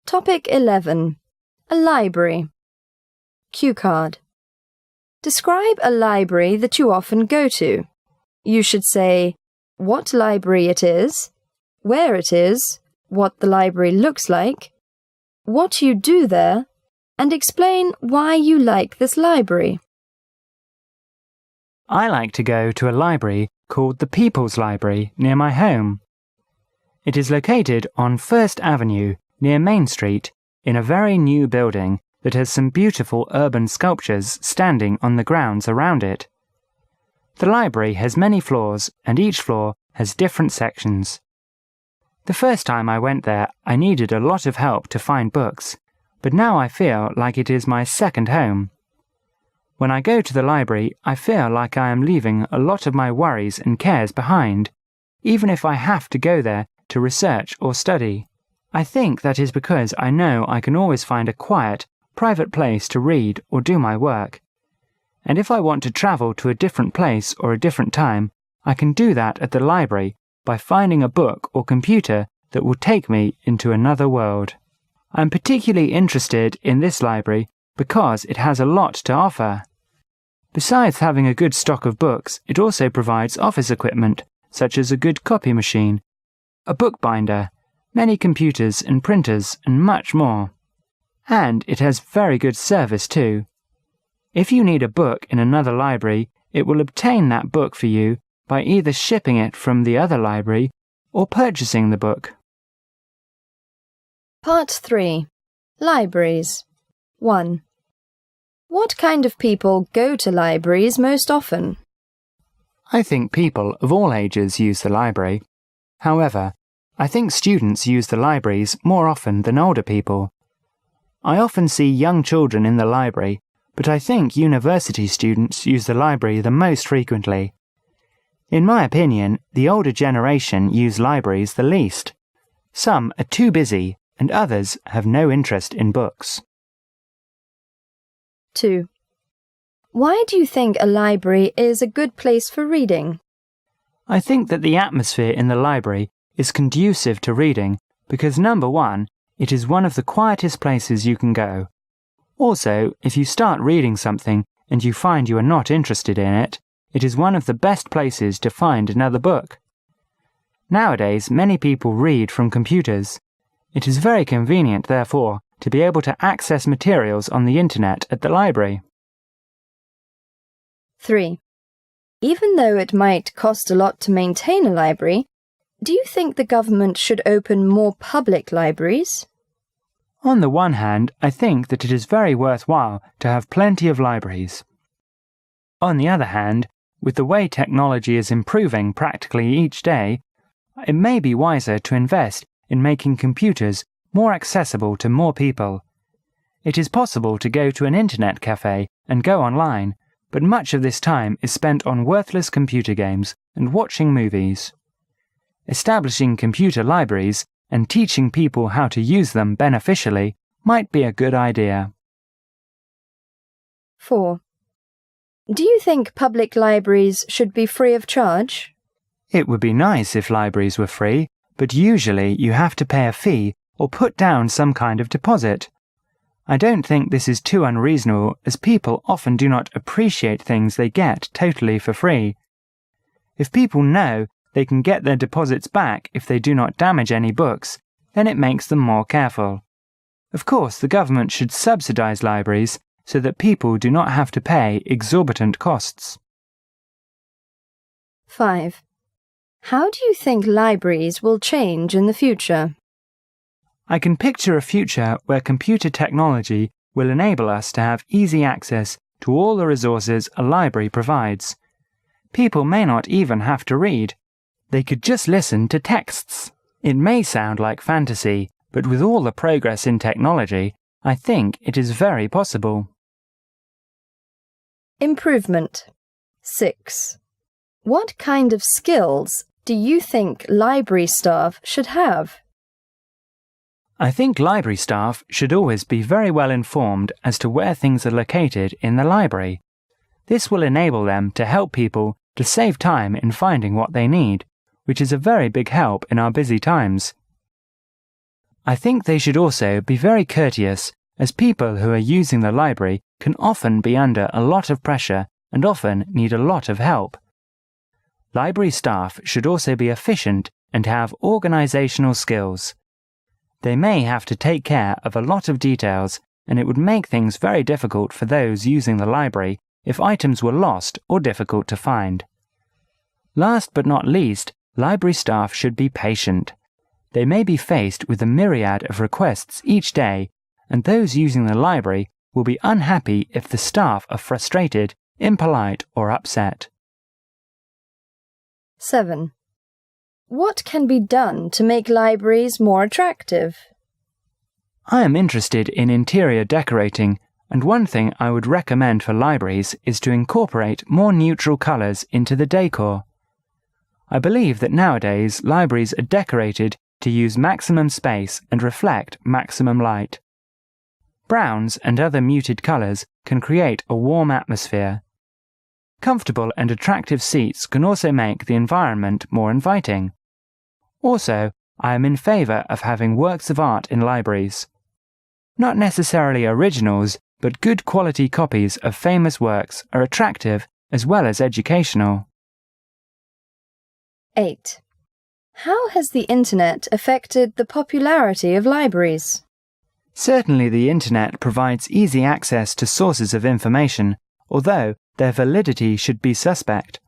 Topic 11. A library. Cue card. Describe a library that you often go to. You should say what library it is, where it is, what the library looks like, what you do there, and explain why you like this library. I like to go to a library called the People's Library near my home. It is located on First Avenue near Main Street in a very new building that has some beautiful urban sculptures standing on the grounds around it. The library has many floors and each floor has different sections. The first time I went there, I needed a lot of help to find books, but now I feel like it is my second home. When I go to the library, I feel like I am leaving a lot of my worries and cares behind, even if I have to go there to research or study. I think that is because I know I can always find a quiet, private place to read or do my work. And if I want to travel to a different place or a different time, I can do that at the library by finding a book or computer that will take me into another world. I'm particularly interested in this library because it has a lot to offer. Besides having a good stock of books, it also provides office equipment, such as a good copy machine, a bookbinder, many computers and printers, and much more. And it has very good service too. If you need a book in another library, it will obtain that book for you by either shipping it from the other library or purchasing the book. Part 3. Libraries. 1. What kind of people go to libraries most often? I think people of all ages use the library. However, I think students use the libraries more often than older people. I often see young children in the library, but I think university students use the library the most frequently. In my opinion, the older generation use libraries the least. Some are too busy, and others have no interest in books. 2. Why do you think a library is a good place for reading? I think that the atmosphere in the library is conducive to reading because, number one, it is one of the quietest places you can go. Also, if you start reading something and you find you are not interested in it, it is one of the best places to find another book. Nowadays, many people read from computers. It is very convenient, therefore, to be able to access materials on the internet at the library. 3. Even though it might cost a lot to maintain a library, do you think the government should open more public libraries? On the one hand, I think that it is very worthwhile to have plenty of libraries. On the other hand, with the way technology is improving practically each day, it may be wiser to invest in making computers more accessible to more people. It is possible to go to an internet cafe and go online, but much of this time is spent on worthless computer games and watching movies. Establishing computer libraries and teaching people how to use them beneficially might be a good idea. 4. Do you think public libraries should be free of charge? It would be nice if libraries were free, but usually you have to pay a fee or put down some kind of deposit. I don't think this is too unreasonable, as people often do not appreciate things they get totally for free. If people know they can get their deposits back if they do not damage any books, then it makes them more careful. Of course, the government should subsidize libraries so that people do not have to pay exorbitant costs. 5. How do you think libraries will change in the future? I can picture a future where computer technology will enable us to have easy access to all the resources a library provides. People may not even have to read. They could just listen to texts. It may sound like fantasy, but with all the progress in technology, I think it is very possible. Improvement. 6. What kind of skills do you think library staff should have? I think library staff should always be very well informed as to where things are located in the library. This will enable them to help people to save time in finding what they need, which is a very big help in our busy times. I think they should also be very courteous, as people who are using the library can often be under a lot of pressure and often need a lot of help. Library staff should also be efficient and have organisational skills. They may have to take care of a lot of details, and it would make things very difficult for those using the library if items were lost or difficult to find. Last but not least, library staff should be patient. They may be faced with a myriad of requests each day, and those using the library will be unhappy if the staff are frustrated, impolite, or upset. 7. What can be done to make libraries more attractive? I am interested in interior decorating, and one thing I would recommend for libraries is to incorporate more neutral colours into the decor. I believe that nowadays libraries are decorated to use maximum space and reflect maximum light. Browns and other muted colours can create a warm atmosphere. Comfortable and attractive seats can also make the environment more inviting. Also, I am in favour of having works of art in libraries. Not necessarily originals, but good quality copies of famous works are attractive as well as educational. 8. How has the Internet affected the popularity of libraries? Certainly the Internet provides easy access to sources of information, although their validity should be suspect.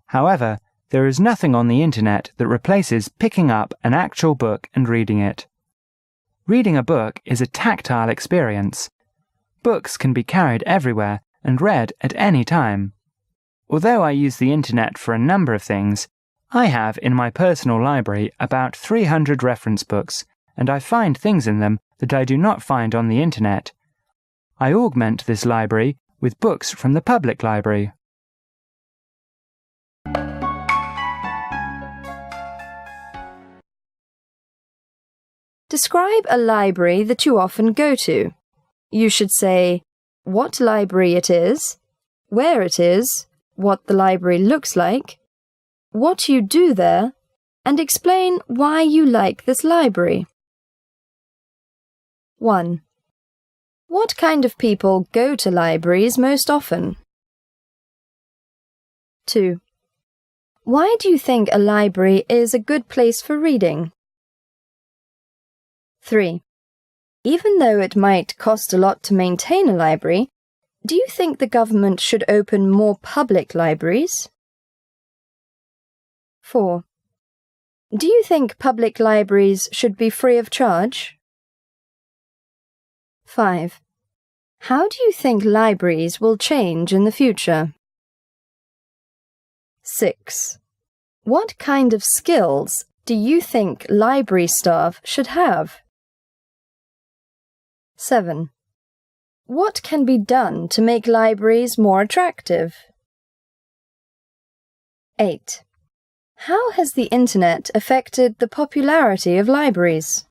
However, there is nothing on the Internet that replaces picking up an actual book and reading it. Reading a book is a tactile experience. Books can be carried everywhere and read at any time. Although I use the Internet for a number of things, I have in my personal library about 300 reference books, and I find things in them that I do not find on the Internet. I augment this library with books from the public library. Describe a library that you often go to. You should say what library it is, where it is, what the library looks like, what you do there, and explain why you like this library. 1. What kind of people go to libraries most often? 2. Why do you think a library is a good place for reading? 3. Even though it might cost a lot to maintain a library, do you think the government should open more public libraries? 4. Do you think public libraries should be free of charge? 5. How do you think libraries will change in the future? 6. What kind of skills do you think library staff should have? 7. What can be done to make libraries more attractive? 8. How has the Internet affected the popularity of libraries?